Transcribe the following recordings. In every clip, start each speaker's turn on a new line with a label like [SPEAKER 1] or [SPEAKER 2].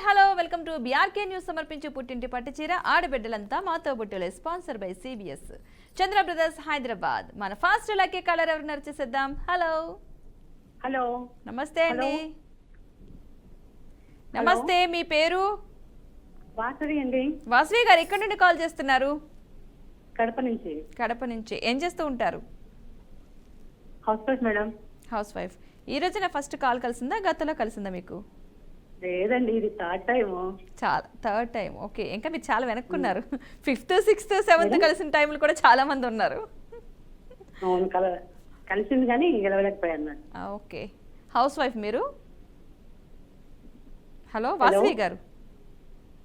[SPEAKER 1] Hello welcome to BRK news. సమర్పించు పుట్టింటి పట్టుచీర ఆడబిడ్డలంతా మాతో బుట్టులే. Sponsor by CBS Chandra brothers Hyderabad. మన ఫాస్ట్ లక్కీ కలర్ ఎవరు నడిచేసేద్దాం. హలో
[SPEAKER 2] హలో
[SPEAKER 1] నమస్తే అండి. నమస్తే, మీ పేరు?
[SPEAKER 2] వాసవి అండి.
[SPEAKER 1] వాసవి గారు ఎక్కడి నుండి కాల్ చేస్తున్నారు?
[SPEAKER 2] కడప నుంచి.
[SPEAKER 1] కడప నుంచి. ఏం చేస్తూ ఉంటారు?
[SPEAKER 2] House wife madam.
[SPEAKER 1] House wife. ఈ రోజున ఫస్ట్ కాల్ కలిసిందా, గతంలో కలిసిందా మీకు?
[SPEAKER 2] లేదండి, ఇది థర్డ్ టైం.
[SPEAKER 1] చాలా థర్డ్ టైం. ఓకే, ఇంకా మీరు చాలా వెనక్కున్నారు. 5th, 6th, 7th కలిసిన టైంలు కూడా చాలా మంది ఉన్నారు.
[SPEAKER 2] అవును, కలిసింది కానీ గెలవలేకపోయాను.
[SPEAKER 1] ఓకే, హౌస్ వైఫ్ మీరు. హలో వాసవి గారు,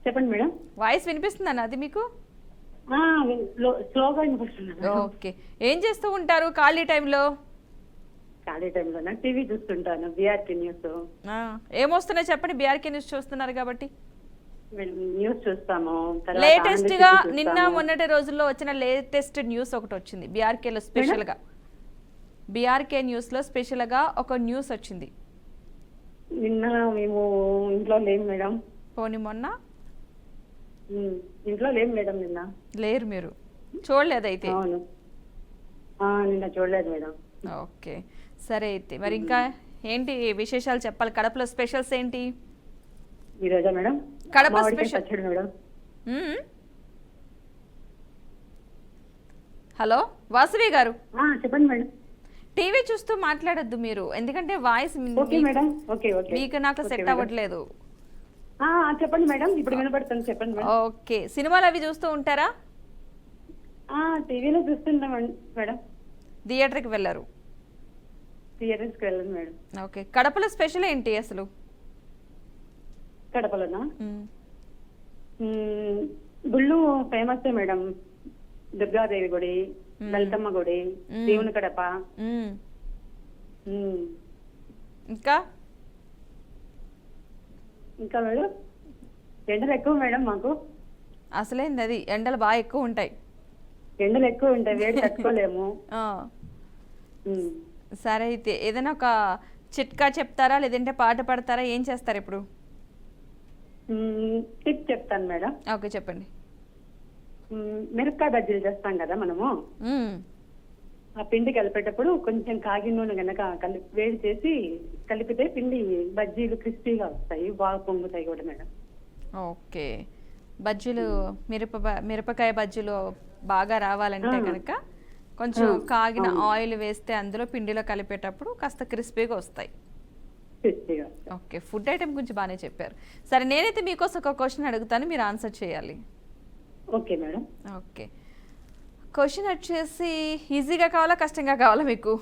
[SPEAKER 2] చెప్పండి మేడం.
[SPEAKER 1] వాయిస్ వినిపిస్తుందా అది మీకు?
[SPEAKER 2] స్లోగా వినిపిస్తుంది.
[SPEAKER 1] ఓకే, ఏం చేస్తూ ఉంటారు ఖాళీ టైంలో?
[SPEAKER 2] ఖాళీ టైంలో టీవీ చూస్తుంటాను, బీఆర్కే న్యూస్.
[SPEAKER 1] ఏమొస్తున్నాయి చెప్పండి, బీఆర్కే న్యూస్ చూస్తున్నారు కాబట్టి.
[SPEAKER 2] న్యూస్ చూస్తాము.
[SPEAKER 1] లేటెస్ట్ గా నిన్న మొన్నటి రోజుల్లో వచ్చిన లేటెస్ట్ న్యూస్ ఒకటి వచ్చింది బీఆర్కేలో స్పెషల్ గా. బీఆర్కే న్యూస్ లో స్పెషల్ గా ఒక న్యూస్ వచ్చింది.
[SPEAKER 2] నిన్న మేము ఇంట్లో లేము మేడం.
[SPEAKER 1] పోనీ మొన్న
[SPEAKER 2] ఇంట్లో లేము మేడం. నిన్న
[SPEAKER 1] లేరు, మీరు చూడలేదైతే?
[SPEAKER 2] అవును, నిన్న చూడలేదు మేడం.
[SPEAKER 1] ఓకే, సరే అయితే మరి ఇంకా ఏంటి విశేషాలు చెప్పాలి? కడపలో స్పెషల్స్ ఏంటి
[SPEAKER 2] ఈ Roja madam?
[SPEAKER 1] Kadapa special
[SPEAKER 2] madam.
[SPEAKER 1] Hello Vasavi గారు,
[SPEAKER 2] చెప్పండి మేడం.
[SPEAKER 1] టీవీ చూస్తూ మాట్లాడొద్దు మీరు, ఎందుకంటే వాయిస్ మీకు నాకు సెట్ అవ్వట్లేదు.
[SPEAKER 2] చెప్పండి మేడం, ఇప్పుడు వినపడుతుంది. చెప్పండి మేడం.
[SPEAKER 1] ఓకే, సినిమాలు అవి చూస్తూ ఉంటారా?
[SPEAKER 2] టీవీలో చూస్తుంటాం మేడం.
[SPEAKER 1] థియేటర్కి వెళ్ళరు?
[SPEAKER 2] థియేటర్స్కి వెళ్ళను మేడం.
[SPEAKER 1] ఓకే, కడపలో స్పెషల్ ఏంటి అసలు?
[SPEAKER 2] కడపలోనా? గుళ్ళు ఫేమస్ మేడం. దుర్గాదేవి గుడి, లలితమ్మ గుడి, దేవుని కడప.
[SPEAKER 1] ఇంకా
[SPEAKER 2] ఇంకా మేడం, ఎండలు ఎక్కువ మేడం మాకు.
[SPEAKER 1] అసలేంది అది, ఎండలు బాగా ఎక్కువ ఉంటాయి.
[SPEAKER 2] ఎండలు ఎక్కువ ఉంటాయి, వేడి తట్టుకోలేము.
[SPEAKER 1] సరే అయితే ఏదైనా ఒక చిట్కా చెప్తారా, లేదంటే పాట పడతారా? ఏం చేస్తారు ఇప్పుడు?
[SPEAKER 2] టిప్ చెప్తాను మేడం.
[SPEAKER 1] ఓకే, చెప్పండి.
[SPEAKER 2] మిరపకాయ బజ్జీలు చేస్తాం కదా మనము. ఆ పిండి కలిపేటప్పుడు కొంచెం కాగిన నూనె గనక వేడి చేసి కలిపితే పిండి బజ్జీలు క్రిస్పీగా వస్తాయి, బాగా పొంగుతాయి కూడా మేడం.
[SPEAKER 1] ఓకే, బజ్జీలు మిరపకాయ బజ్జీలు బాగా రావాలంటే కనుక కొంచెం కాగిన ఆయిల్ వేస్తే అందులో పిండిలో కలిపేటప్పుడు కాస్త క్రిస్పీగా వస్తాయి. ఓకే, ఫుడ్ ఐటమ్ గురించి బాగానే చెప్పారు. సరే, నేనైతే మీకోసం ఒక క్వశ్చన్ అడుగుతాను, మీరు ఆన్సర్ చేయాలి.
[SPEAKER 2] Okay madam.
[SPEAKER 1] ఓకే, క్వశ్చన్ వచ్చేసి ఈజీగా కావాలా, కష్టంగా కావాలా మీకు?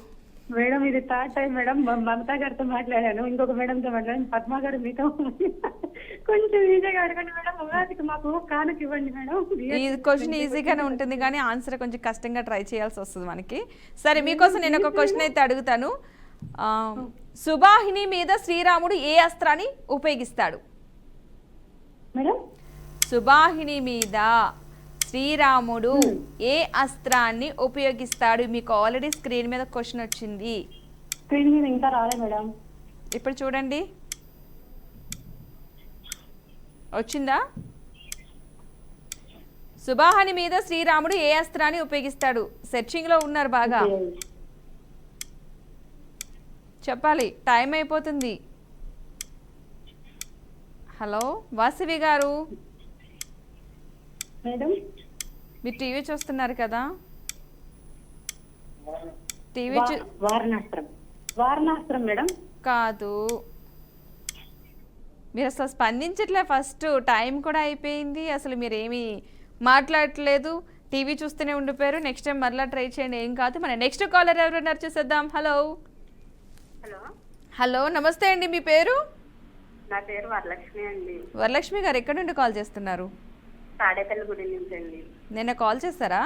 [SPEAKER 2] మేడం, ఇది థర్డ్ టైం మేడం. మమతా గారితో మాట్లాడాను, ఇంకొక మేడంతో మాట్లాడాను, పద్మా గారు మీతో. కొంచెం ఈజీగా అడగండి మేడం. ఉగాదికి మాకు కానుక ఇవ్వండి మేడం.
[SPEAKER 1] ఈ క్వశ్చన్ ఈజీగానే ఉంటుంది కానీ ఆన్సర్ కొంచెం కష్టంగా ట్రై చేయాల్సి వస్తుంది మనకి. సరే, మీకోసం నేను ఒక క్వశ్చన్ అయితే అడుగుతాను. సుబాహిని మీద శ్రీరాముడు ఏ అస్త్రాన్ని ఉపయోగిస్తాడు?
[SPEAKER 2] మేడం,
[SPEAKER 1] సుబాహిని మీద శ్రీరాముడు ఏ అస్త్రాన్ని ఉపయోగిస్తాడు? మీకు ఆల్రెడీ స్క్రీన్ మీద క్వశ్చన్ వచ్చింది.
[SPEAKER 2] స్క్రీన్ మీద ఇంకా రాలేదు మేడం.
[SPEAKER 1] ఇప్పుడు చూడండి, వచ్చిందా? సుబాహిని మీద శ్రీరాముడు ఏ అస్త్రాన్ని ఉపయోగిస్తాడు? సెర్చింగ్ లో ఉన్నారు బాగా, చెప్పాలి, టైం అయిపోతుంది. హలో వాసవి గారు,
[SPEAKER 2] మేడం
[SPEAKER 1] మీరు టీవీ చూస్తున్నారు కదా? టీవీ
[SPEAKER 2] వారణాస్త్రం మేడం
[SPEAKER 1] కాదు, మీరు అసలు స్పందించట్లే. ఫస్ట్ టైం కూడా అయిపోయింది, అసలు మీరేమీ మాట్లాడట్లేదు, టీవీ చూస్తూనే ఉండిపోయారు. నెక్స్ట్ టైం మరలా ట్రై చేయండి, ఏం కాదు. మన నెక్స్ట్ కాలర్ ఎవరైనా చూసేద్దాం. హలో హలో నమస్తే అండి, మీ పేరు?
[SPEAKER 2] నా పేరు వరలక్ష్మి అండి.
[SPEAKER 1] వరలక్ష్మి గారు ఎక్కడి నుండి కాల్ చేస్తున్నారు?
[SPEAKER 2] తాడేపల్లి గుడి నుంచి అండి.
[SPEAKER 1] నిన్న కాల్ చేస్తారా?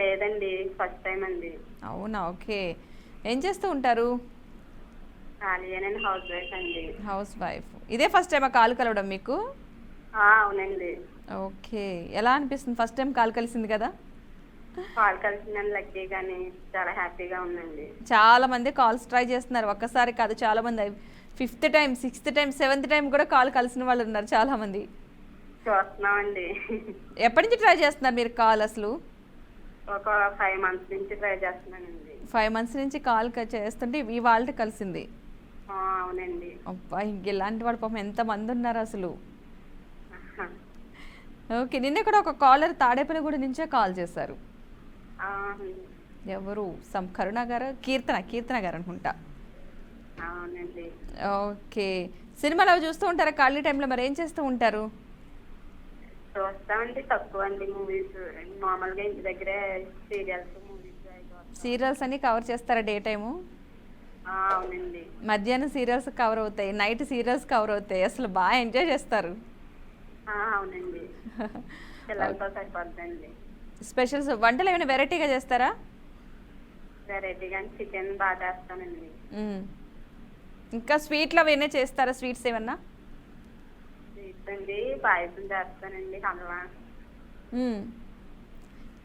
[SPEAKER 2] లేదండి, ఫస్ట్ టైం అండి.
[SPEAKER 1] అవునా, ఓకే. ఏం చేస్తూ ఉంటారు?
[SPEAKER 2] హౌస్ వైఫ్ అండి.
[SPEAKER 1] House wife. ఇదే ఫస్ట్ టైం కాల్ కలవడం మీకు?
[SPEAKER 2] అవునండి.
[SPEAKER 1] ఓకే, ఎలా అనిపిస్తుంది ఫస్ట్ టైం కాల్ కలిసింది కదా?
[SPEAKER 2] కాల్ కలిసిందని లక్కీ కానీ చాలా హ్యాపీగా ఉందండి.
[SPEAKER 1] చాలా మంది కాల్స్ ట్రై చేస్తున్నారు, ఒక్కసారి కాదు, చాలా మంది 5th time, 6th time, 7th time కూడా కాల్ కలిసిన వాళ్ళు ఉన్నారు చాలామంది.
[SPEAKER 2] చూస్తున్నామండి.
[SPEAKER 1] ఎప్పటి నుంచి ట్రై చేస్తున్నారు మీరు కాల్ అసలు?
[SPEAKER 2] ఒక 5 months నుంచి ట్రై చేస్తున్నానండి.
[SPEAKER 1] 5 months నుంచి కాల్ చేస్తుంటే ఇవాళ కలిసింది.
[SPEAKER 2] అవునండి.
[SPEAKER 1] అబ్బా, ఇంక ఇలాంటి వాళ్ళు పాపం ఎంతమంది ఉన్నారు అసలు. ఓకే, నిన్న కూడా ఒక కాలర్ తాడేపల్లిగూడ నుంచే కాల్ చేశారు. ఎవరు? కరుణ గారు, కీర్తన గారు అనుకుంటా.
[SPEAKER 2] అవునండి.
[SPEAKER 1] ఓకే, సినిమాలు అవి చూస్తూ ఉంటారా ఖాళీ టైంలో? మరి ఏం చేస్తూ ఉంటారు?
[SPEAKER 2] చూస్తామండి, తక్కువ అండి మూవీస్. మామూలుగా ఇంటి దగ్గరే సీరియల్స్, మూవీస్.
[SPEAKER 1] సీరియల్స్ అన్ని కవర్ చేస్తారా డే టైము?
[SPEAKER 2] అవునండి.
[SPEAKER 1] మధ్యాహ్నం సీరియల్స్ కవర్ అవుతాయి, నైట్ సీరియల్స్ కవర్ అవుతాయి, అసలు బాగా ఎంజాయ్ చేస్తారు.
[SPEAKER 2] అవునండి, పిల్లలతో సరిపోద్దండి.
[SPEAKER 1] స్పెషల్స్ వంటలు ఏమైనా వెరైటీగా చేస్తారా?
[SPEAKER 2] వెరైటీగా చికెన్ బాగా చేస్తానండి.
[SPEAKER 1] ఇంకా స్వీట్లు అవన్నీ చేస్తారా? స్వీట్స్ ఏమన్నా?
[SPEAKER 2] స్వీట్స్ అండి, పాయసం చేస్తానండి, హల్వా.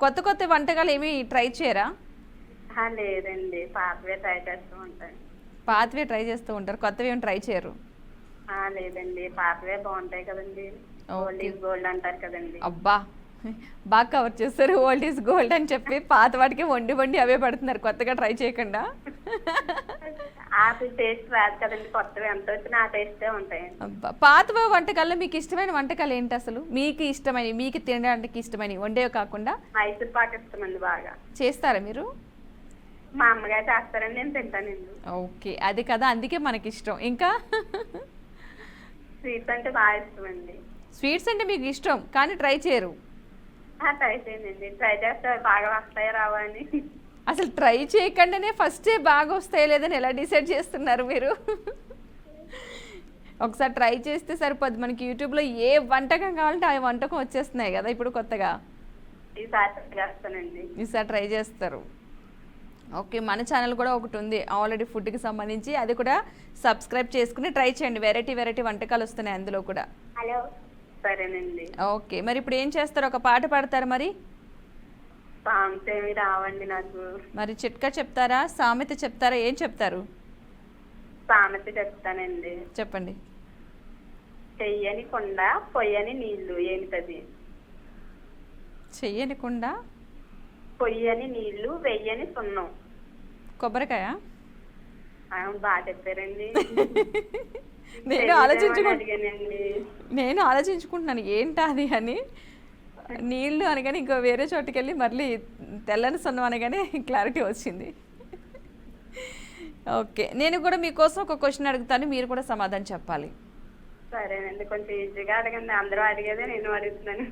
[SPEAKER 1] కొత్త కొత్త వంటకాలు ఏమి ట్రై చేయరా?
[SPEAKER 2] లేదండి, పాతవే ట్రై చేస్తూ ఉంటాను.
[SPEAKER 1] పాతవే ట్రై చేస్తూ ఉంటారు, కొత్తవి ఏమి ట్రై చేయరు?
[SPEAKER 2] లేదండి, పాతవే బాగుంటాయి కదండి. ఓల్డ్ ఈజ్ గోల్డ్ అంటారు కదండి.
[SPEAKER 1] అబ్బా, బాగా కవర్ చేస్తారు. ఓల్డ్ ఈజ్ గోల్డ్ అని చెప్పి పాత వాటికి వండి అవే పడుతున్నారు, కొత్తగా ట్రై చేయకుండా.
[SPEAKER 2] ఆ టేస్ట్ రాదు కదండి, కొత్తవి ఎంత వచ్చినా ఆ టేస్టే ఉంటాయి.
[SPEAKER 1] అబ్బా, పాత వంటకాల్లో మీకు ఇష్టమైన వంటకాలు ఏంటి అసలు? మీకు ఇష్టమైన, మీకు తినడానికి ఇష్టమైన వండేవి కాకుండా?
[SPEAKER 2] మైసూర్ పాక్ ఇష్టమండి, బాగా
[SPEAKER 1] చేస్తారా మీరు?
[SPEAKER 2] మా అమ్మగారు చేస్తారని నేను తింటానండి.
[SPEAKER 1] ఓకే, అది కదా, అందుకే మనకి ఇష్టం. ఇంకా
[SPEAKER 2] స్వీట్స్ అంటే బాగా ఇష్టం అండి.
[SPEAKER 1] స్వీట్స్ అంటే మీకు ఇష్టం కానీ ట్రై చేయరు?
[SPEAKER 2] ట్రై చేయండి, ట్రై చేస్తే బాగా వస్తాయో రావా అని.
[SPEAKER 1] అసలు ట్రై చేయకుండానే ఫస్టే బాగా వస్తాయో లేదని ఎలా డిసైడ్ చేస్తున్నారు మీరు? ఒకసారి ట్రై చేస్తే సరిపోద్ది. మనకి యూట్యూబ్లో ఏ వంటకం కావాలంటే ఆ వంటకం వచ్చేస్తున్నాయి కదా ఇప్పుడు కొత్తగా. ఈసారి ట్రై చేస్తారు. ఓకే, మన ఛానల్ కూడా ఒకటి ఉంది ఆల్రెడీ ఫుడ్కి సంబంధించి, అది కూడా సబ్స్క్రైబ్ చేసుకుని ట్రై చేయండి. వెరైటీ వంటకాలు వస్తున్నాయి అందులో కూడా.
[SPEAKER 2] హలో, సరేనండి.
[SPEAKER 1] ఓకే, మరి ఇప్పుడు ఏం చేస్తారు? ఒక పాట పాడతారు మరి?
[SPEAKER 2] సాంగ్స్ ఏమి రావండి నాకు.
[SPEAKER 1] మరి చిట్కా చెప్తారా, సామెత చెప్తారా, ఏం చెప్తారు?
[SPEAKER 2] సామెత చెప్తానండి.
[SPEAKER 1] చెప్పండి.
[SPEAKER 2] చెయ్యని కొండ, పొయ్యని నీళ్లు. ఏమిటది?
[SPEAKER 1] చెయ్యని కుండ,
[SPEAKER 2] పొయ్యని నీళ్లు, వెయ్యని సున్నం.
[SPEAKER 1] కొబ్బరికాయ?
[SPEAKER 2] బాగా చెప్పారండి.
[SPEAKER 1] నేను ఆలోచించుకుంటున్నాను ఏంటా అది అని. నీళ్లు అనగానే ఇంకో వేరే చోటుకి వెళ్ళి మళ్ళీ తెల్లని సున్నం అనగానే క్లారిటీ వచ్చింది. ఓకే, నేను కూడా మీకోసం ఒక క్వశ్చన్ అడుగుతాను, మీరు కూడా సమాధానం చెప్పాలి.
[SPEAKER 2] సరేనండి, కొంచెం ఈజీగా అడగండి. అందరూ అడిగేదే నేను అడుగుతున్నాను.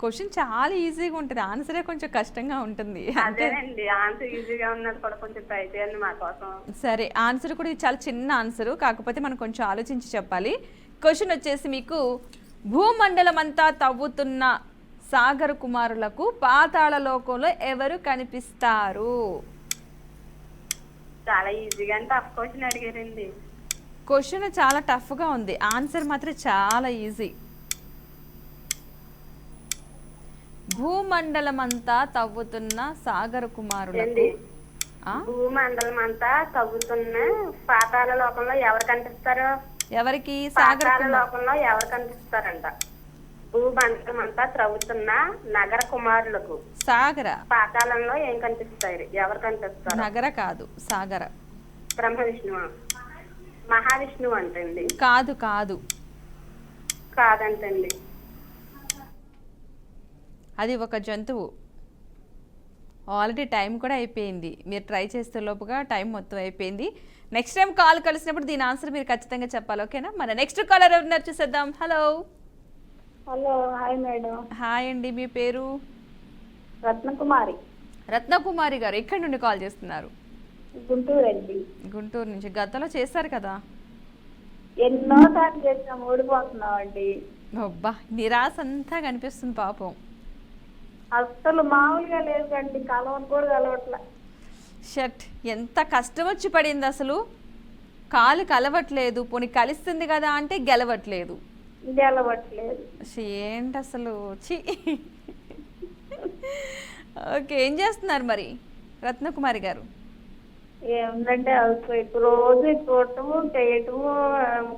[SPEAKER 1] క్వశ్చన్ చాలా ఈజీగా ఉంటుంది, ఆన్సరే కొంచెం కష్టంగా ఉంటుంది.
[SPEAKER 2] అదేనండి, ఆన్సర్ ఈజీగా ఉన్నది కూడా కొంచెం ట్రై చేయండి మా కోసం.
[SPEAKER 1] సరే, ఆన్సర్ కూడా ఇది చాలా చిన్న ఆన్సరు, కాకపోతే మనం కొంచెం ఆలోచించి చెప్పాలి. క్వశ్చన్ వచ్చేసి మీకు, భూమండలం అంతా తవ్వుతున్న సాగర కుమారులకు పాతాళ లోకంలో ఎవరు కనిపిస్తారు?
[SPEAKER 2] చాలా ఈజీగా అంటే టఫ్ క్వశ్చన్ అడిగారండి.
[SPEAKER 1] క్వశ్చన్ చాలా టఫ్గా ఉంది, ఆన్సర్ మాత్రం చాలా ఈజీ. భూమండలం అంతా తవ్వుతున్న సాగర కుమారులకు.
[SPEAKER 2] భూమండలం అంతా తవ్వుతున్న పాతాళ లోకంలో ఎవరు కనిపిస్తారు?
[SPEAKER 1] ఎవరికి?
[SPEAKER 2] సాగర లోకంలో ఎవరు కనిపిస్తారంట? భూమండలం అంతా త్రవ్వుతున్న నగర కుమారులకు
[SPEAKER 1] సాగర
[SPEAKER 2] పాతాళంలో ఏం కనిపిస్తాయి? ఎవరు కనిపిస్తారు?
[SPEAKER 1] నగర కాదు, సాగర.
[SPEAKER 2] బ్రహ్మ విష్ణువు, మహావిష్ణువు అంటండి.
[SPEAKER 1] కాదు కాదు
[SPEAKER 2] కాదంటండి,
[SPEAKER 1] అది ఒక జంతువు. ఆల్రెడీ టైం కూడా అయిపోయింది, మీరు ట్రై చేసే లోపుగా టైం మొత్తం అయిపోయింది. నెక్స్ట్ టైం కాల్ కలిసినప్పుడు దీని ఆన్సర్ మీరు ఖచ్చితంగా చెప్పాలి, ఓకేనా? మన నెక్స్ట్ కాలర్ ఎవరున్నారు చూసేద్దాం. Hello.
[SPEAKER 2] Hello, hi madam.
[SPEAKER 1] Hi అండి, మీ పేరు?
[SPEAKER 2] రత్నకుమారి.
[SPEAKER 1] రత్నకుమారి గారు ఎక్కడి నుండి కాల్ చేస్తున్నారు?
[SPEAKER 2] గుంటూరు అండి.
[SPEAKER 1] గుంటూరు నుంచి. గతంలో చేశారు కదా?
[SPEAKER 2] ఎన్నో సార్లు చేసాం, ఓడిపోతున్నామండి.
[SPEAKER 1] అబ్బా, నిరాశ అంతా కనిపిస్తుంది పాపం.
[SPEAKER 2] అసలు మామూలుగా లేదండి, కలవని కూడా కలవట్లే.
[SPEAKER 1] షట్, ఎంత కష్టం వచ్చి పడింది అసలు. కాలు కలవట్లేదు, పోనీ కలిస్తుంది కదా అంటే గెలవట్లేదు. ఏంటి అసలు, చి. ఓకే, ఏం చేస్తున్నారు మరి రత్నకుమారి గారు?
[SPEAKER 3] ఏముందంటే హౌస్ వైఫ్ రోజు చూడటము చేయటము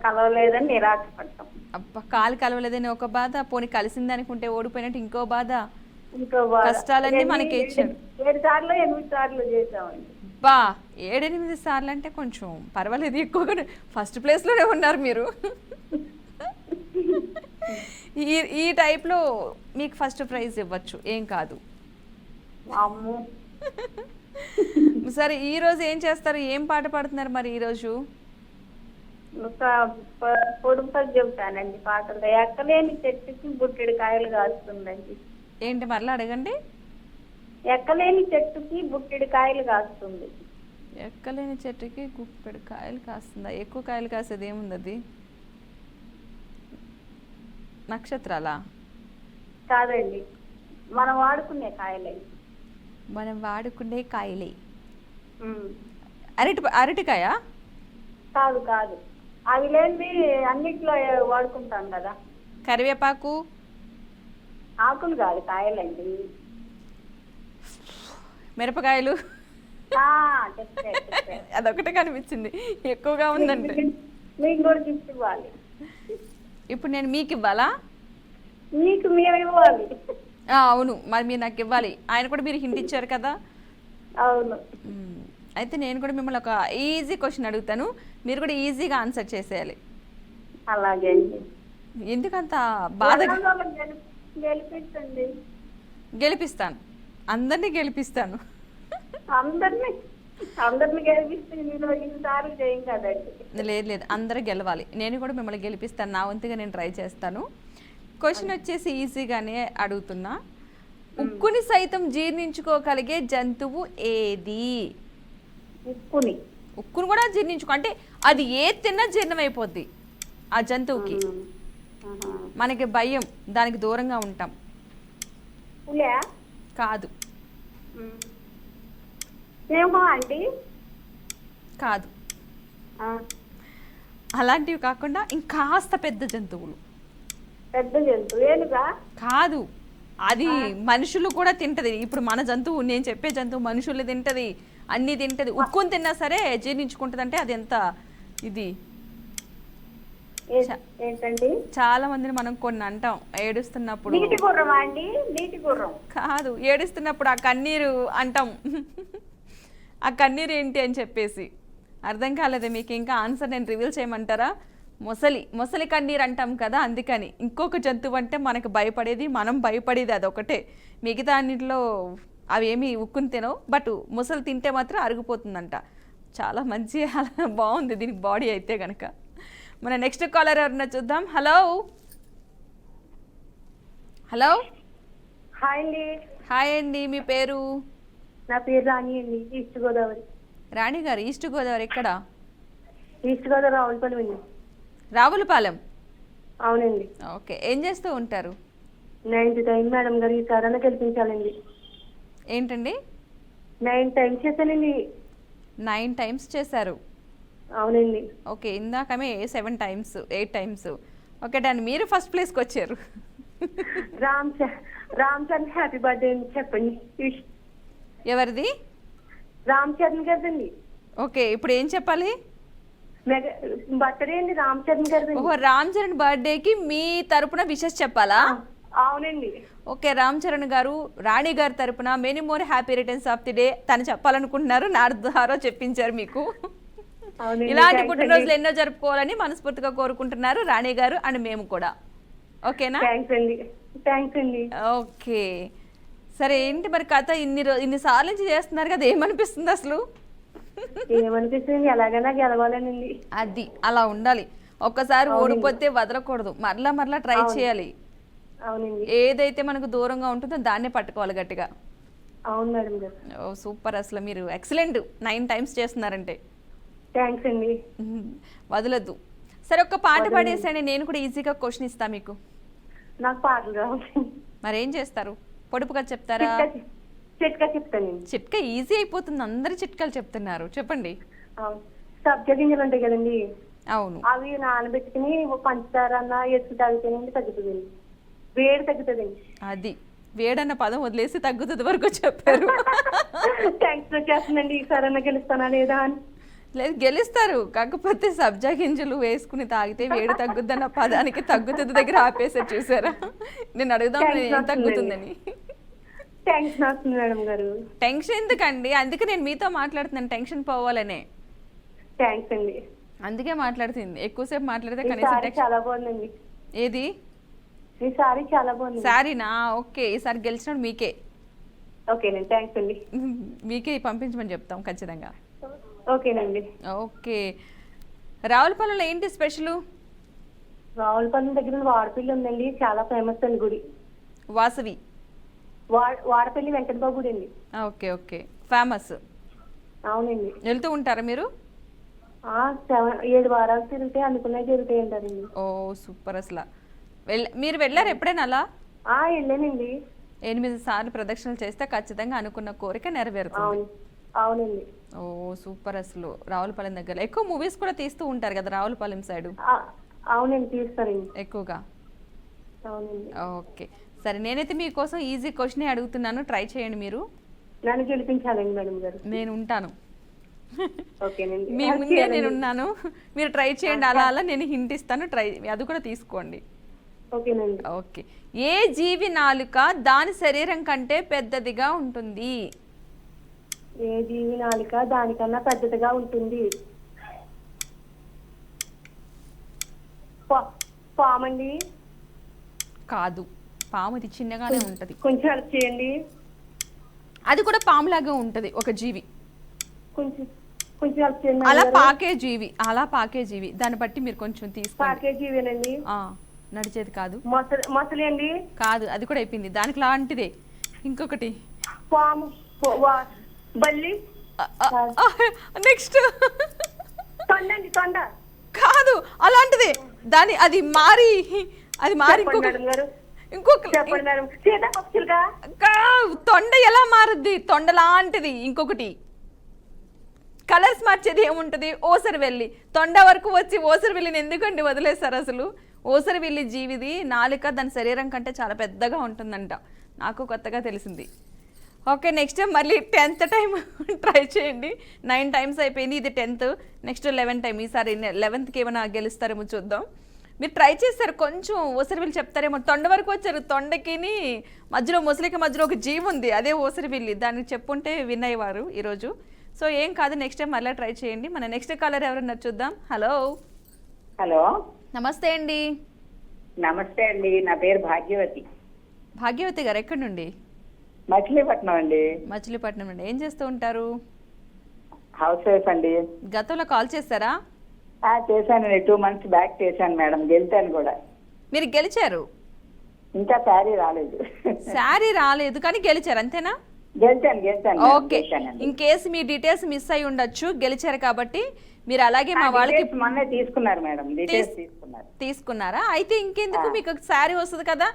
[SPEAKER 3] కలవలేదని నిరాశ పడటం.
[SPEAKER 1] అబ్బా, కాలు కలవలేదని ఒక బాధ, పోనీ కలిసింది అనుకుంటే ఓడిపోయినట్టు ఇంకో బాధ.
[SPEAKER 3] ఇంకో బాధ.
[SPEAKER 1] కష్టాలన్నీ మనకే ఇచ్చాడు.
[SPEAKER 3] 7 సార్లు 8 సార్లు చేసామండి.
[SPEAKER 1] బా 7-8 సార్లు అంటే కొంచెం పర్వాలేదు, ఎక్కువగా ఫస్ట్ ప్లేస్లోనే ఉన్నారు మీరు. ఈ టైప్లో మీకు ఫస్ట్ ప్రైజ్ ఇవ్వచ్చు, ఏం కాదు.
[SPEAKER 3] అమ్మో.
[SPEAKER 1] సరే ఈరోజు ఏం చేస్తారు, ఏం పాట పాడుతున్నారు మరి ఈరోజు?
[SPEAKER 3] ఒక పొడుపు చెబుతానండి పాటలు. ఎక్కలేని చెట్టుకి బుట్టెడు కాయలు కాస్తుందండి.
[SPEAKER 1] ఏంటి మరలా అడగండి.
[SPEAKER 3] ఎక్కలేని చెట్టుకి బుట్టెడు కాయలు కాస్తుంది.
[SPEAKER 1] ఎక్కలేని చెట్టుకి గుప్పెడు కాయలు కాస్తుందా? ఎక్కువ కాయలు కాసేది ఏముంది అది? నక్షత్రాలా?
[SPEAKER 3] కాదండి, మనం వాడుకునే కాయలే.
[SPEAKER 1] మనం వాడుకునే కాయలే.
[SPEAKER 3] ఉమ్.
[SPEAKER 1] అరటికాయ?
[SPEAKER 3] కాదు కాదు, అవి లేనిది అన్నిట్లో వాడుకుంటాం కదా.
[SPEAKER 1] కరివేపాకు?
[SPEAKER 3] ఆకులు కాదు, కాయలండి.
[SPEAKER 1] మిరపకాయలు?
[SPEAKER 3] చెప్పారు.
[SPEAKER 1] అదొకటే కనిపించింది, ఎక్కువగా ఉందంటే.
[SPEAKER 3] మీకు కూడా గిఫ్ట్ ఇవ్వాలి.
[SPEAKER 1] ఇప్పుడు నేను మీకు ఇవ్వాలా?
[SPEAKER 3] మీకు మేము ఇవ్వాలి.
[SPEAKER 1] అవును, మరి మీరు నాకు ఇవ్వాలి. ఆయన కూడా మీరు హింట్ ఇచ్చారు కదా.
[SPEAKER 3] అవును.
[SPEAKER 1] అయితే నేను కూడా మిమ్మల్ని ఒక ఈజీ క్వశ్చన్ అడుగుతాను, మీరు కూడా ఈజీగా ఆన్సర్ చేసేయాలి.
[SPEAKER 3] అలాగే అండి.
[SPEAKER 1] ఎందుకంత బాధ?
[SPEAKER 3] గెలిపించండి.
[SPEAKER 1] గెలిపిస్తాను, అందరినీ గెలిపిస్తాను.
[SPEAKER 3] అందరిని గెలిపిస్తే మీరు 2 సార్లు చేయం కదండి.
[SPEAKER 1] లేదు, అందరూ గెలవాలి. నేను కూడా మిమ్మల్ని గెలిపిస్తాను, నా వంతుగా నేను ట్రై చేస్తాను. క్వశ్చన్ వచ్చేసి ఈజీగానే అడుగుతున్నా. ఉక్కుని సైతం జీర్ణించుకోగలిగే జంతువు ఏది? ఉక్కుని కూడా జీర్ణించుకో అంటే అది ఏది తిన్నా జీర్ణమైపోద్ది ఆ జంతువుకి. మనకి భయం, దానికి దూరంగా ఉంటాం. కాదు.
[SPEAKER 3] అండి
[SPEAKER 1] కాదు, అలాంటివి కాకుండా ఇంకాస్త పెద్ద జంతువులు.
[SPEAKER 3] పెద్ద జంతువు ఏనుగా?
[SPEAKER 1] కాదు, అది మనుషులు కూడా తింటది. ఇప్పుడు మన జంతువు, నేను చెప్పే జంతువు మనుషులు తింటది, అన్ని తింటది. ఉక్కుని తిన్నా సరే జీర్ణించుకుంటది. అంటే అది ఎంత ఇది.
[SPEAKER 3] ఏంటండి?
[SPEAKER 1] చాలా మందిని మనం కొన్ని అంటాం ఏడుస్తున్నప్పుడు.
[SPEAKER 3] నీటి గుర్రం అండి? నీటి గుర్రం
[SPEAKER 1] కాదు, ఏడుస్తున్నప్పుడు ఆ కన్నీరు అంటాం. ఆ కన్నీరు ఏంటి అని చెప్పేసి అర్థం కాలేదే మీకు? ఇంకా ఆన్సర్ నేను రివీల్ చేయమంటారా? మొసలి కన్నీరు అంటాం కదా, అందుకని. ఇంకొక జంతువు అంటే మనకు భయపడేది, మనం భయపడేది అదొకటే. మిగతా అన్నింటిలో అవి ఏమి ఉక్కుని తినవు, బట్ మొసలి తింటే మాత్రం అరిగిపోతుందంట. చాలా మంచి, అలా బాగుంది దీనికి బాడీ అయితే కనుక. మన నెక్స్ట్ కాలర్ ఎవరన్నా చూద్దాం. Hello hello.
[SPEAKER 3] హాయ్ అండి.
[SPEAKER 1] హాయ్ అండి, మీ పేరు?
[SPEAKER 3] నా పేరు రాణి అండి, ఈస్ట్ గోదావరి.
[SPEAKER 1] రాణి గారు, ఈస్ట్ గోదావరి ఎక్కడ?
[SPEAKER 3] ఈస్ట్ గోదావరి రావులపాలెం అండి.
[SPEAKER 1] రావులపాలెం?
[SPEAKER 3] అవునండి.
[SPEAKER 1] ఓకే, ఏం చేస్తూ ఉంటారు?
[SPEAKER 3] 9 టైమ్స్ మేడం గారు ఈ సారన్నా గెలిపించాలండి.
[SPEAKER 1] ఏంటండి?
[SPEAKER 3] 9 టైమ్స్ చేశానండి.
[SPEAKER 1] 9 టైమ్స్ చేశారు?
[SPEAKER 3] అవునండి.
[SPEAKER 1] ఓకే, ఇందాకమే 7 టైమ్స్ 8 టైమ్స్. ఓకే డన్, మీరు ఫస్ట్ ప్లేస్కి వచ్చారు.
[SPEAKER 3] రామ్ చరణ్ హ్యాపీ బర్త్డే అని చెప్పండి.
[SPEAKER 1] ఎవరిది?
[SPEAKER 3] రామ్ చరణ్ గారిదండి.
[SPEAKER 1] ఓకే, ఇప్పుడు ఏం చెప్పాలి?
[SPEAKER 3] బర్త్డే అండి రామ్ చరణ్ గారిది.
[SPEAKER 1] ఓహో, రామ్ చరణ్ బర్త్డేకి మీ తరపున విషెస్ చెప్పాలా?
[SPEAKER 3] అవునండి.
[SPEAKER 1] ఓకే, రామ్ చరణ్ గారు రాణి గారి తరపున many more happy returns of the day తను చెప్పాలనుకుంటున్నారు, నా ద్వారా చెప్పించారు మీకు. ఇలాంటి పుట్టినరోజులు ఎన్నో జరుపుకోవాలని మనస్ఫూర్తిగా కోరుకుంటున్నారు రాణి గారు అండ్ మేము కూడా. ఓకేనా?
[SPEAKER 3] థ్యాంక్స్ అండి.
[SPEAKER 1] ఓకే, సరే ఏంటి మరి కథ? ఇన్ని సార్లు నుంచి చేస్తున్నారు కదా, ఏమనిపిస్తుంది అసలు?
[SPEAKER 3] ఏమనిపిస్తుంది, ఎలాగైనా గెలవాలనండి.
[SPEAKER 1] అది అలా ఉండాలి. ఒక్కసారి ఓడిపోతే వదలకూడదు, మరలా ట్రై చేయాలి.
[SPEAKER 3] అవునండి.
[SPEAKER 1] ఏదైతే మనకు దూరంగా ఉంటుందో దాన్నే పట్టుకోవాలి గట్టిగా.
[SPEAKER 3] అవును మేడం గారు.
[SPEAKER 1] ఓ సూపర్, అసలు మీరు ఎక్సలెంట్. 9 టైమ్స్ చేస్తున్నారంటే.
[SPEAKER 3] థ్యాంక్స్ అండి.
[SPEAKER 1] వదలద్దు. సరే, ఒక్క పాట పాడేసండి, నేను కూడా ఈజీగా క్వశ్చన్ ఇస్తా మీకు.
[SPEAKER 3] నాకు పాటలు రావాలి.
[SPEAKER 1] మరేం చేస్తారు? పొడుపుగా చెప్తారా?
[SPEAKER 3] చిట్కా చెప్తానండి.
[SPEAKER 1] చిట్కా ఈజీ అయిపోతుంది, అందరు చిట్కాలు చెప్తున్నారు, చెప్పండి.
[SPEAKER 3] సబ్జా గింజలు ఉంటాయి కదండి.
[SPEAKER 1] అవును.
[SPEAKER 3] అవి నానబెట్టుకుని పంచదార అన్న ఎత్తు తాగితేనండి తగ్గుతుందండి, వేడి తగ్గుతుందండి.
[SPEAKER 1] అది వేడన్న పదం వదిలేసి తగ్గుతుంది వరకు చెప్పారు.
[SPEAKER 2] థ్యాంక్స్ వచ్చేస్తుందండి, ఈసారన్నా గెలుస్తానా లేదా అని.
[SPEAKER 1] లేదు గెలుస్తారు, కాకపోతే సబ్జా గింజలు వేసుకుని తాగితే వేడి తగ్గుద్దన్న పదానికి తగ్గుతుంది దగ్గర ఆపేసారు చూసారా. నేను అడుగుదాం ఏం తగ్గుతుందని.
[SPEAKER 2] టెన్షన్ వస్తుంది మేడం గారు.
[SPEAKER 1] టెన్షన్ ఎందుకండి, అందుకే నేను మీతో మాట్లాడుతున్నాను, టెన్షన్ పోవాలనే.
[SPEAKER 2] థ్యాంక్స్ అండి.
[SPEAKER 1] అందుకే మాట్లాడుతుంది, ఎక్కువసేపు మాట్లాడితే
[SPEAKER 2] ఈ
[SPEAKER 1] కనీసం
[SPEAKER 2] సారీ చాలా బాగుందండి.
[SPEAKER 1] ఏది
[SPEAKER 2] ఈ సారీ చాలా బాగుంది.
[SPEAKER 1] సారీనా? ఓకే, ఈసారి గెలిచినప్పుడు మీకే.
[SPEAKER 2] ఓకేనండి, థ్యాంక్స్ అండి.
[SPEAKER 1] మీకే పంపించమని చెప్తాం ఖచ్చితంగా.
[SPEAKER 2] ఓకేనండి.
[SPEAKER 1] ఓకే, రావులపాలెంలో ఏంటి స్పెషల్?
[SPEAKER 2] రావులపాలెం దగ్గర వాడపల్లి ఉందండి, చాలా ఫేమస్ అండి గుడి.
[SPEAKER 1] వాసవి
[SPEAKER 2] వాడపల్లి వెంకటబాబు గుడి అండి.
[SPEAKER 1] Okay okay, famous.
[SPEAKER 2] అవునండి.
[SPEAKER 1] వెళ్తూ ఉంటారా మీరు?
[SPEAKER 2] 7 వారాలు తిరిగితే అనుకున్నవి జరుగుతాయి అంటారండి.
[SPEAKER 1] ఓ సూపర్. అసలు మీరు వెళ్ళారు ఎప్పుడైనా అలా?
[SPEAKER 2] వెళ్ళానండి.
[SPEAKER 1] 8 సార్లు ప్రదక్షిణలు చేస్తే ఖచ్చితంగా అనుకున్న కోరిక నెరవేరుతుంది.
[SPEAKER 2] అవునండి.
[SPEAKER 1] ఓ సూపర్. అసలు రావులపాలెం దగ్గర ఎక్కువ మూవీస్ కూడా తీస్తూ ఉంటారు కదా రావులపాలెం సైడ్?
[SPEAKER 2] అవునండి, తీస్తారండి
[SPEAKER 1] ఎక్కువగా.
[SPEAKER 2] అవునండి.
[SPEAKER 1] ఓకే సరే, నేనైతే మీకోసం ఈజీ క్వశ్చన్ అడుగుతున్నాను, ట్రై చేయండి మీరు.
[SPEAKER 2] నన్ను గెలిపించాలండి మేడం గారు.
[SPEAKER 1] నేను ఉంటాను,
[SPEAKER 2] ఓకేనండి.
[SPEAKER 1] మీ ముందే నేను ఉన్నాను, మీరు ట్రై చేయండి. అలా అలా నేను హింట్ ఇస్తాను, ట్రై అది కూడా తీసుకోండి.
[SPEAKER 2] ఓకేనండి.
[SPEAKER 1] ఓకే, ఏ జీవి నాలుక దాని శరీరం కంటే పెద్దదిగా ఉంటుంది?
[SPEAKER 2] ఏ జీవి నాలుక దానికన్నా పెద్దదిగా ఉంటుంది? పామండి?
[SPEAKER 1] కాదు, పాముది చిన్నగానే ఉంటది.
[SPEAKER 2] కొంచెం హెల్ప్ చేయండి.
[SPEAKER 1] అది కూడా పాములాగా ఉంటది ఒక జీవి.
[SPEAKER 2] కొంచెం హెల్ప్ చేయండి.
[SPEAKER 1] అలా పాకే జీవి, దాన్ని బట్టి మీరు కొంచెం తీసుకోండి.
[SPEAKER 2] పాకే జీవేనండి?
[SPEAKER 1] నడిచేది కాదు.
[SPEAKER 2] మొసలి అండి?
[SPEAKER 1] కాదు, అది కూడా అయిపోయింది. దానికి లాంటిదే ఇంకొకటి.
[SPEAKER 2] పాము, బల్లి?
[SPEAKER 1] నెక్స్ట్
[SPEAKER 2] తొండ అండి? తొండ
[SPEAKER 1] కాదు, అలాంటిదే. అది మారి తొండ ఎలా మారుద్ది? తొండ లాంటిది ఇంకొకటి. కలర్స్ మార్చేది ఏముంటది? ఓసరి వెళ్ళి. తొండ వరకు వచ్చి ఓసరి వెళ్ళిని ఎందుకండి వదిలేస్తారు అసలు? ఓసరి వెళ్ళి జీవిది నాలుక దాని శరీరం కంటే చాలా పెద్దగా ఉంటుందంట, నాకు కొత్తగా తెలిసింది. ఓకే, నెక్స్ట్ మళ్ళీ 10th టైం ట్రై చేయండి. 9 టైమ్స్ అయిపోయింది, ఇది 10th. Next 11th time. ఈసారి 11th ఏమైనా గెలుస్తారేమో చూద్దాం. మీరు ట్రై చేస్తారు, కొంచెం ఓసరివిల్లి చెప్తారేమో. తొండ వరకు వచ్చారు. తొండకి మధ్యలో ముసలికి మధ్యలో ఒక జీవి ఉంది, అదే ఓసరివిల్లి. దానికి చెప్పుంటే విన్ అయ్యేవారు ఈరోజు. సో ఏం కాదు, నెక్స్ట్ టైం మళ్ళీ ట్రై చేయండి. మన నెక్స్ట్ కాలర్ ఎవరన్నారు చూద్దాం. హలో.
[SPEAKER 4] హలో,
[SPEAKER 1] నమస్తే అండి.
[SPEAKER 4] నమస్తే అండి, నా పేరు భాగ్యవతి.
[SPEAKER 1] భాగ్యవతి గారు ఎక్కడి నుండి?
[SPEAKER 4] మచిలీపట్నం అండి.
[SPEAKER 1] మచిలీపట్నం నుండి. ఏం చేస్తూ ఉంటారు?
[SPEAKER 4] హౌస్ వైఫ్ అండి.
[SPEAKER 1] గతంలో కాల్ చేశారా?
[SPEAKER 4] చేశానండి, 2 months బ్యాక్ చేశాను మేడం, గెలిచాను కూడా.
[SPEAKER 1] మీరు గెలిచారు?
[SPEAKER 4] ఇంకా శారీ రాలేదు.
[SPEAKER 1] శారీ రాలేదు కానీ గెలిచారు, అంతేనా?
[SPEAKER 4] గెలిచాను.
[SPEAKER 1] Okay, in case me details miss అయి ఉండొచ్చు, గెలిచారు కాబట్టి మీరు అలాగే మా వాళ్ళకి
[SPEAKER 4] మొన్నే తీసుకున్నారు మేడం, డీటెయిల్స్ తీసుకున్నారు.
[SPEAKER 1] తీసుకున్నారా? అయితే ఇంకెందుకు, మీకు శారీ వస్తుంది కదా.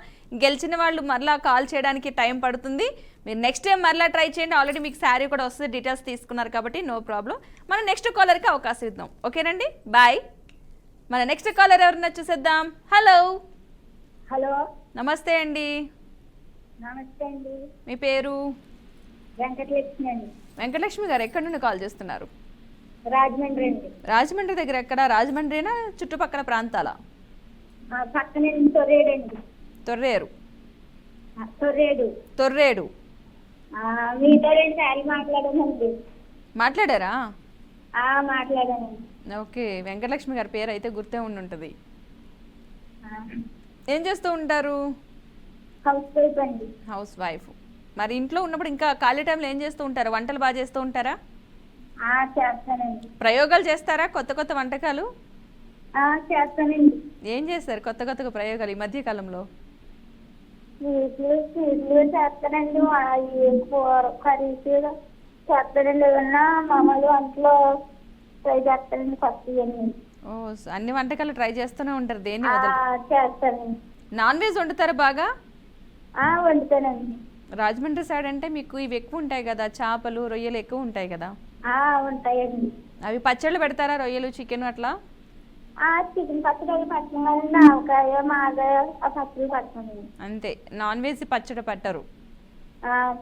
[SPEAKER 1] గెలిచిన వాళ్ళు మరలా కాల్ చేయడానికి టైం పడుతుంది, మీరు నెక్స్ట్ టైం మరలా ట్రై చేయండి. ఆల్రెడీ మీకు శారీ కూడా వస్తుంది, డీటెయిల్స్ తీసుకున్నారు కాబట్టి నో ప్రాబ్లం. మనం నెక్స్ట్ కాలర్కి అవకాశం ఇద్దాం. ఓకేనండి, బాయ్. మన నెక్స్ట్ కాలర్ ఎవరన్నా చూసేద్దాం. హలో.
[SPEAKER 3] హలో,
[SPEAKER 1] నమస్తే అండి.
[SPEAKER 3] నమస్తే అండి.
[SPEAKER 1] మీ పేరు?
[SPEAKER 3] వెంకటలక్ష్మి అండి.
[SPEAKER 1] వెంకటలక్ష్మి గారు ఎక్కడి నుండి కాల్ చేస్తున్నారు?
[SPEAKER 3] రాజమండ్రి అండి.
[SPEAKER 1] రాజమండ్రి దగ్గర ఎక్కడ? రాజమండ్రినా చుట్టుపక్కల ప్రాంతాల?
[SPEAKER 3] పక్కనే తొర్రేడు అండి.
[SPEAKER 1] తొర్రేరు.
[SPEAKER 3] తొర్రేడు. మీతో 2 సార్లు మాట్లాడానండి.
[SPEAKER 1] మాట్లాడారా?
[SPEAKER 3] మాట్లాడానండి.
[SPEAKER 1] ఓకే, వెంకటలక్ష్మి గారి పేరు అయితే గుర్తే ఉండుంటది. ఏం చేస్తూ ఉంటారు?
[SPEAKER 3] హౌస్ వైఫ్ అండి.
[SPEAKER 1] House wife. మరి ఇంట్లో ఉన్నప్పుడు ఇంకా ఖాళీ టైంలో ఏం చేస్తూ ఉంటారు? వంటలు బాగా చేస్తూ ఉంటారా?
[SPEAKER 3] చేస్తానండి.
[SPEAKER 1] ప్రయోగాలు చేస్తారా? కొత్త కొత్త వంటకాలు
[SPEAKER 3] చేస్తానండి.
[SPEAKER 1] ఏం చేస్తారు కొత్త కొత్త ప్రయోగాలు ఈ మధ్య కాలంలో?
[SPEAKER 3] స్వీట్లు చేస్తానండి, కర్రీస్ చేస్తానండి, ఏమన్నా మామూలు వంటలో ట్రై చేస్తానండి. ఫస్ట్
[SPEAKER 1] ఓ, అన్ని వంటకాలు ట్రై చేస్తూనే ఉంటారు, దేన్ని
[SPEAKER 3] చేస్తానండి.
[SPEAKER 1] నాన్ వెజ్ వండుతారా బాగా?
[SPEAKER 3] వండుతానండి.
[SPEAKER 1] రాజమండ్రి సైడ్ అంటే మీకు ఇవి ఎక్కువ ఉంటాయి కదా, చేపలు రొయ్యలు ఎక్కువ ఉంటాయి కదా?
[SPEAKER 3] ఉంటాయండి.
[SPEAKER 1] అవి పచ్చళ్ళు పెడతారా? రొయ్యలు చికెన్ అట్లా?
[SPEAKER 3] చికెన్ పచ్చడి అవి పట్టడం కదండి, ఆవకాయ మాగాయ ఆ పచ్చడి పట్టనండి.
[SPEAKER 1] అంతే, నాన్ వెజ్ పచ్చడి పట్టరు.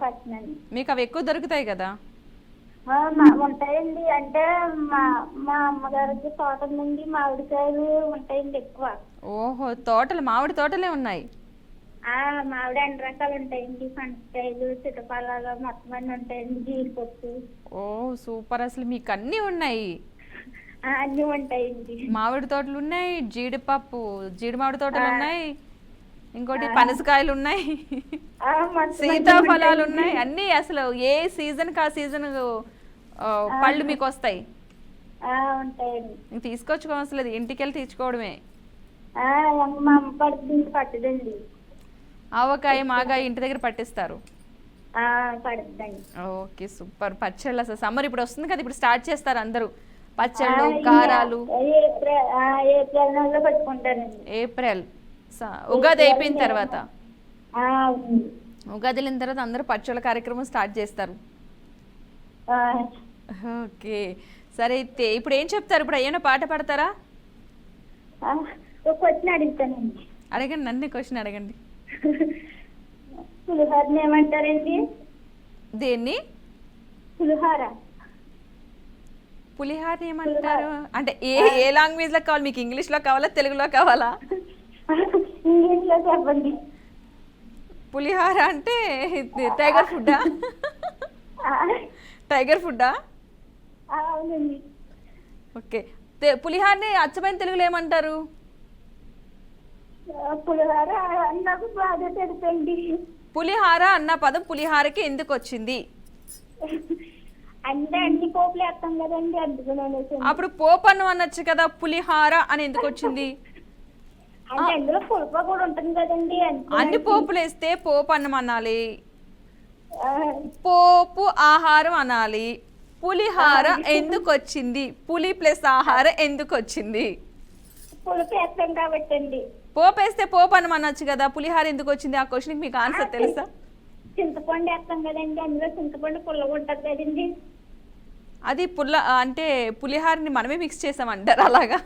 [SPEAKER 3] పట్టనండి.
[SPEAKER 1] మీకు అవి ఎక్కువ దొరుకుతాయి కదా.
[SPEAKER 3] ఉంటాయండి, అంటే మా అమ్మగారికి తోట నుండి మామిడికాయలు ఉంటాయండి ఎక్కువ.
[SPEAKER 1] ఓహో, మామిడి తోటలే ఉన్నాయి.
[SPEAKER 3] మామిడి అన్ని రకాలు ఉంటాయండి, పనసకాయలు, చిటపాలాలు మొత్తం అన్ని ఉంటాయండి, జీడిపప్పు.
[SPEAKER 1] ఓ సూపర్, అసలు మీకు అన్నీ ఉన్నాయి.
[SPEAKER 3] అన్ని ఉంటాయండి.
[SPEAKER 1] మామిడి తోటలు ఉన్నాయి, జీడి మామిడి తోటలు ఉన్నాయి, ఇంకోటి పనసకాయలు ఉన్నాయి, సీతాఫలాలు ఉన్నాయి, అన్నీ. అసలు ఏ సీజన్ కా సీజన్ పళ్ళు మీకు వస్తాయి.
[SPEAKER 3] ఉంటాయండి.
[SPEAKER 1] తీసుకొచ్చుకోవడం అసలు ఇంటికి వెళ్ళి తెచ్చుకోవడమే.
[SPEAKER 3] మా అమ్మ పట్టదండి.
[SPEAKER 1] ఆవకాయ మాగాయ ఇంటి దగ్గర పట్టిస్తారు.
[SPEAKER 3] పడుతుందండి.
[SPEAKER 1] Okay super. పచ్చళ్ళు అసలు సమ్మర్ ఇప్పుడు వస్తుంది కదా, ఇప్పుడు స్టార్ట్ చేస్తారు అందరూ పచ్చళ్ళు, కారాలు.
[SPEAKER 3] ఏప్రిల్ నెలలో పట్టుకుంటారండి.
[SPEAKER 1] ఏప్రిల్ ఉగాది అయిపోయిన తర్వాత, ఉగాది వెళ్ళిన తర్వాత అందరూ పచ్చళ్ళ కార్యక్రమం స్టార్ట్ చేస్తారు. ఓకే సరే, అయితే ఇప్పుడు ఏం చెప్తారు? ఇప్పుడు ఏమైనా పాట పాడతారా?
[SPEAKER 3] క్వశ్చన్ అడుగుతానండి.
[SPEAKER 1] అడగండి, నన్ను క్వశ్చన్ అడగండి.
[SPEAKER 3] పులిహోరని ఏమంటారండి?
[SPEAKER 1] దేన్ని? పులిహారని ఏమంటారు అంటే ఏ లాంగ్వేజ్ లో కావాలి మీకు? ఇంగ్లీష్ లో కావాలా, తెలుగులో కావాలా?
[SPEAKER 3] ఇంగ్లీష్ లో చెప్పండి.
[SPEAKER 1] పులిహార అంటే టైగర్ ఫుడ్డా? టైగర్ ఫుడ్డా?
[SPEAKER 3] అవునండి.
[SPEAKER 1] ఓకే, పులిహారని అచ్చమైన తెలుగులో ఏమంటారు?
[SPEAKER 3] పులిహోర నాకు బాగా తెలుసండి.
[SPEAKER 1] పులిహార అన్న పదం పులిహారకి ఎందుకు వచ్చింది?
[SPEAKER 3] అంటే అన్ని పోపులు వేస్తాం కదండి, అందుకని.
[SPEAKER 1] అప్పుడు పోపు అన్నం అనొచ్చు కదా, పులిహార అని ఎందుకు వచ్చింది?
[SPEAKER 3] అంటే అందులో పులుపు కూడా ఉంటుంది కదండి.
[SPEAKER 1] అన్ని పోపులు వేస్తే పోపు అన్నం అనాలి, పోపు ఆహారం అనాలి. పులిహార ఎందుకు వచ్చింది? పులి ప్లస్ ఆహార ఎందుకు వచ్చింది?
[SPEAKER 3] పులుపు వేస్తాం కాబట్టి అండి.
[SPEAKER 1] పోపు వేస్తే పోపు అన్నం అనొచ్చు కదా, పులిహార ఎందుకు వచ్చింది? ఆ క్వశ్చన్కి మీకు ఆన్సర్ తెలుసా?
[SPEAKER 3] చింతపండు వేస్తాం కదండి, అందులో చింతపండు పుల్లగా ఉంటుంది కదండి.
[SPEAKER 1] అది అంటే పులిహారని మనమే మిక్స్ చేసామంటారు అలాగా.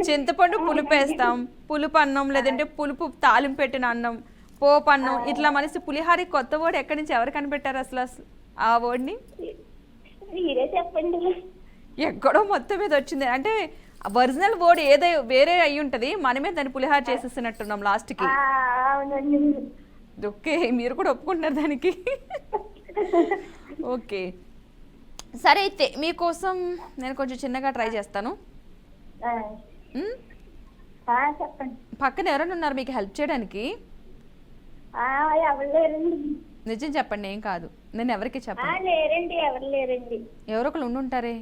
[SPEAKER 1] చింతపండు పులుపు వేస్తాం, పులుపు అన్నం, లేదంటే పులుపు తాలింపు పెట్టిన అన్నం, పోపు అన్నం, ఇట్లా మనిషి పులిహార కొత్త వర్డ్ ఎక్కడి నుంచి ఎవరు కనిపెట్టారు అసలు ఆ వర్డ్ని?
[SPEAKER 3] మీరే చెప్పండి.
[SPEAKER 1] ఎక్కడో మొత్తం మీద వచ్చింది. అంటే ఒరిజినల్ వర్డ్ ఏదో వేరే అయి ఉంటది, మనమే దాన్ని పులిహార చేసేసినట్టున్నాం లాస్ట్కి. ఓకే, మీరు కూడా ఒప్పుకుంటారు దానికి. ఓకే సరే, అయితే మీకోసం నేను కొంచెం చిన్నగా ట్రై చేస్తాను.
[SPEAKER 3] చెప్పండి.
[SPEAKER 1] పక్కన ఎవరైనా ఉన్నారు మీకు హెల్ప్ చేయడానికి?
[SPEAKER 3] ఎవరు లేరండి.
[SPEAKER 1] నిజం చెప్పండి, ఏం కాదు, నేను ఎవరికి చెప్పను.
[SPEAKER 3] లేరండి, ఎవరు లేరండి.
[SPEAKER 1] ఎవరో ఒకరు ఉండుంటారే.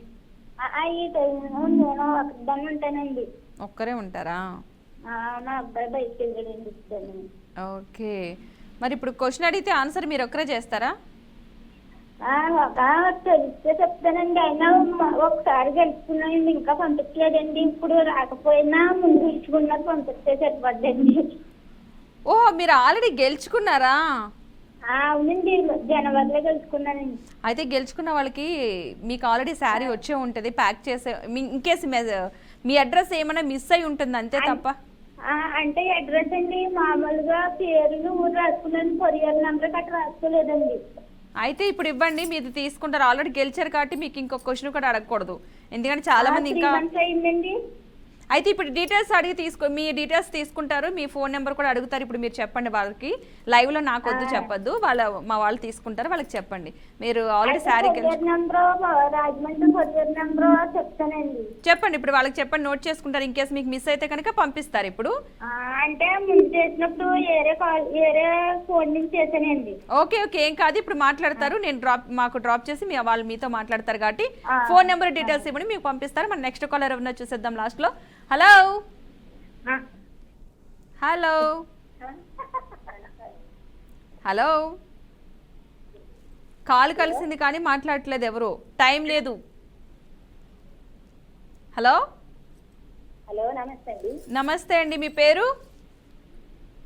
[SPEAKER 3] నేను ఒకదాన్ని ఉంటానండి.
[SPEAKER 1] ఒక్కరే ఉంటారా?
[SPEAKER 3] మా అబ్బాయి బయటకు వెళ్ళాడండి.
[SPEAKER 1] ఓకే, మరి ఇప్పుడు క్వశ్చన్ అడిగితే ఆన్సర్ మీరు ఒక్కరే చేస్తారా?
[SPEAKER 3] తెలిస్తే చెప్తానండి. అయినా ఒకసారి గెలుచుకున్నానండి, ఇంకా పంపించలేదండి. ఇప్పుడు రాకపోయినా ముందు ఇచ్చుకున్నది పంపిస్తే సరిపోద్దండి.
[SPEAKER 1] ఓహో, మీరు ఆల్రెడీ గెలుచుకున్నారా?
[SPEAKER 3] అవునండి, జనవరిలో గెలుచుకున్నానండి.
[SPEAKER 1] అయితే గెలుచుకున్న వాళ్ళకి మీకు ఆల్రెడీ శారీ వచ్చే ఉంటుంది, ప్యాక్ చేసే. ఇన్కేస్ మీ అడ్రస్ ఏమైనా మిస్ అయి ఉంటుంది అంతే తప్ప.
[SPEAKER 3] అంటే అడ్రస్ అండి మామూలుగా పేర్లు ఊరు రాసుకున్నాను, కొరియర్ నెంబర్ గట్రా రాసుకోలేదండి.
[SPEAKER 1] అయితే ఇప్పుడు ఇవ్వండి, మీరు తీసుకుంటారు. ఆల్రెడీ గెలిచారు కాబట్టి మీకు ఇంకొక క్వశ్చన్ కూడా అడగకూడదు, ఎందుకంటే చాలా మంది ఇంకా.
[SPEAKER 3] అయిందండి.
[SPEAKER 1] అయితే ఇప్పుడు డీటెయిల్స్ అడిగి మీ డీటెయిల్స్ తీసుకుంటారు, మీ ఫోన్ నెంబర్ కూడా అడుగుతారు. ఇప్పుడు మీరు చెప్పండి వాళ్ళకి, లైవ్లో నాకు వద్దు చెప్పొద్దు, మా వాళ్ళు తీసుకుంటారు, వాళ్ళకి చెప్పండి. మీరు ఆల్రెడీ శారీ చెప్పండి, ఇప్పుడు వాళ్ళకి చెప్పండి, నోట్ చేసుకుంటారు. ఇన్ కేసు మీకు మిస్ అయితే కనుక పంపిస్తారు. ఇప్పుడు
[SPEAKER 3] అంటే ముందు చేసినప్పుడు వేరే ఫోన్ నుంచి చేశానండి.
[SPEAKER 1] ఓకే ఓకే, ఏం కాదు, ఇప్పుడు మాట్లాడతారు. నేను మాకు డ్రాప్ చేసి వాళ్ళు మీతో మాట్లాడతారు కాబట్టి ఫోన్ నెంబర్ డీటెయిల్స్ ఇవ్వండి, మీకు పంపిస్తారు. మన నెక్స్ట్ కాలర్ ఎవరన్నా చూసేద్దాం లాస్ట్ లో. హలో హలో హలో, కాల్ కలిసింది కానీ మాట్లాడట్లేదు ఎవరు, టైం లేదు. హలో
[SPEAKER 3] హలో, నమస్తే అండి.
[SPEAKER 1] నమస్తే అండి, మీ పేరు?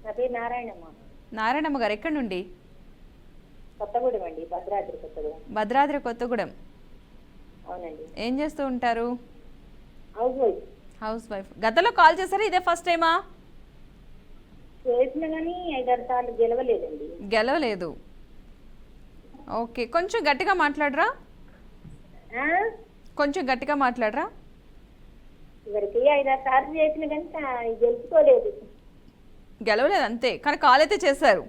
[SPEAKER 3] నా పేరు నారాయణమ్మ.
[SPEAKER 1] నారాయణమ్మ గారు, ఎక్కడి నుండి?
[SPEAKER 3] కొత్తగూడెం అండి, భద్రాద్రి కొత్తగూడెం.
[SPEAKER 1] భద్రాద్రి కొత్తగూడెం.
[SPEAKER 3] అవునండి.
[SPEAKER 1] ఏం చేస్తూ ఉంటారు?
[SPEAKER 3] House wife.
[SPEAKER 1] House wife. గతంలో కాల్ చేశారా, ఇదే ఫస్ట్ టైమా?
[SPEAKER 3] చేసిన కానీ 5-6 సార్లు గెలవలేదండి.
[SPEAKER 1] గెలవలేదు. ఓకే, కొంచెం గట్టిగా మాట్లాడరా,
[SPEAKER 3] ఆ?
[SPEAKER 1] కొంచెం గట్టిగా మాట్లాడరా.
[SPEAKER 3] ఇవరికి 5-6 సార్లు చేసిన కానీ గెలుచుకోలేదు.
[SPEAKER 1] గెలవలేదు అంతే, కానీ కాల్ అయితే చేశారు.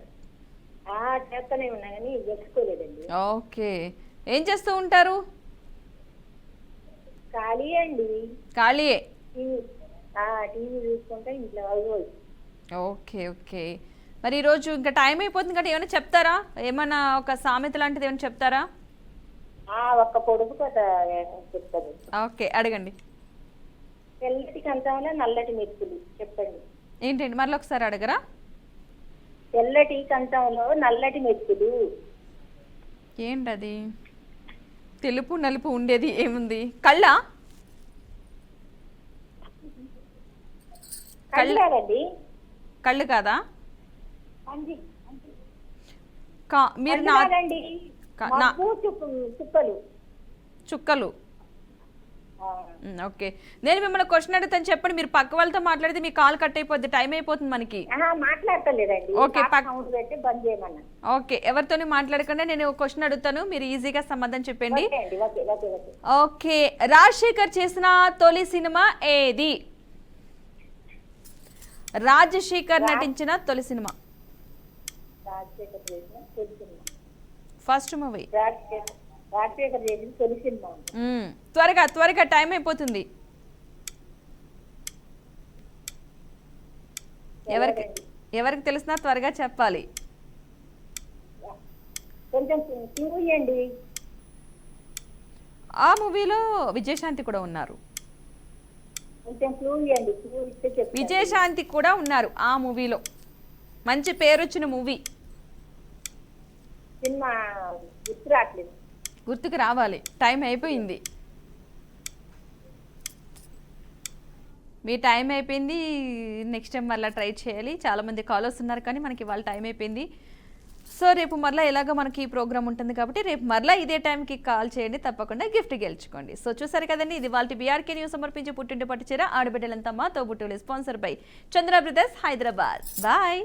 [SPEAKER 3] చేస్తూనే ఉన్నా కానీ గెలుచుకోలేదండి.
[SPEAKER 1] ఓకే, ఏం చేస్తూ ఉంటారు?
[SPEAKER 3] ఖాళీ అండి.
[SPEAKER 1] ఖాళీయే.
[SPEAKER 3] టీవీ చూసుకుంటే ఇంట్లో హౌస్.
[SPEAKER 1] ఓకే ఓకే, మరి ఈరోజు ఇంకా టైం అయిపోతుంది కాబట్టి ఏమైనా చెప్తారా, ఏమన్నా ఒక సామెత లాంటిది ఏమైనా చెప్తారా?
[SPEAKER 3] ఒక్క పొడుపు కథ చెప్తారు.
[SPEAKER 1] ఓకే, అడగండి.
[SPEAKER 3] తెల్లటి కంచంలో నల్లటి మెతుకులు. చెప్పండి.
[SPEAKER 1] ఏంటండి, మరలా ఒకసారి అడగరా?
[SPEAKER 3] తెల్లటి కంచంలో నల్లటి మెతుకులు.
[SPEAKER 1] ఏంటది? తెలుపు నలుపు ఉండేది ఏముంది? కళ్ళ?
[SPEAKER 3] కళ్ళండి.
[SPEAKER 1] కళ్ళు కాదా? మీరు
[SPEAKER 3] కాదండి. చుక్కలు.
[SPEAKER 1] చుక్కలు. ఓకే, నేను మిమ్మల్ని క్వశ్చన్ అడుగుతాను, చెప్పండి. మీరు పక్క వాళ్ళతో మాట్లాడితే మీ కాల్ కట్ అయిపోద్ది, టైం అయిపోతుంది మనకి.
[SPEAKER 3] మాట్లాడతలేదండి.
[SPEAKER 1] ఓకే,
[SPEAKER 3] సౌండ్ పెట్టి బంద్ చేయమన్నా.
[SPEAKER 1] ఓకే, ఎవరితోని మాట్లాడకుండా నేను క్వశ్చన్ అడుగుతాను, మీరు ఈజీగా సమాధానం చెప్పండి. ఓకే, రాజశేఖర్ చేసిన తొలి సినిమా ఏది? రాజశేఖర్ నటించిన తొలి సినిమా, ఫస్ట్ మూవీ.
[SPEAKER 3] రాజశేఖర్ చేసిన తొలి సినిమా.
[SPEAKER 1] త్వరగా త్వరగా, టైం అయిపోతుంది. ఎవరికి తెలిసినా త్వరగా చెప్పాలి.
[SPEAKER 3] కొంచెం క్లూ ఇవ్వండి.
[SPEAKER 1] ఆ మూవీలో విజయశాంతి కూడా ఉన్నారు.
[SPEAKER 3] కొంచెం క్లూ ఇవ్వండి. క్లూ ఇస్తే చెప్తాను.
[SPEAKER 1] విజయశాంతి కూడా ఉన్నారు ఆ మూవీలో. మంచి పేరు వచ్చిన మూవీ.
[SPEAKER 3] సినిమా గుర్తు రావట్లేదు.
[SPEAKER 1] గుర్తుకు రావాలి, టైం అయిపోయింది. మీ టైం అయిపోయింది. నెక్స్ట్ టైం మళ్ళీ ట్రై చేయాలి. చాలామంది కాలర్స్ ఉన్నారు కానీ మనకి వాళ్ళ టైం అయిపోయింది. సో రేపు మరలా ఎలాగో మనకి ఈ ప్రోగ్రామ్ ఉంటుంది కాబట్టి రేపు మరలా ఇదే టైంకి కాల్ చేయండి, తప్పకుండా గిఫ్ట్ గెలుచుకోండి. సో చూసారు కదండి, ఇది వాళ్ళ బీఆర్కే న్యూస్ సమర్పించి పుట్టింటి పట్టు చీర ఆడబిడ్డలంతా మా తోబుట్టులు, sponsor by Chandra brothers, Hyderabad. Bye.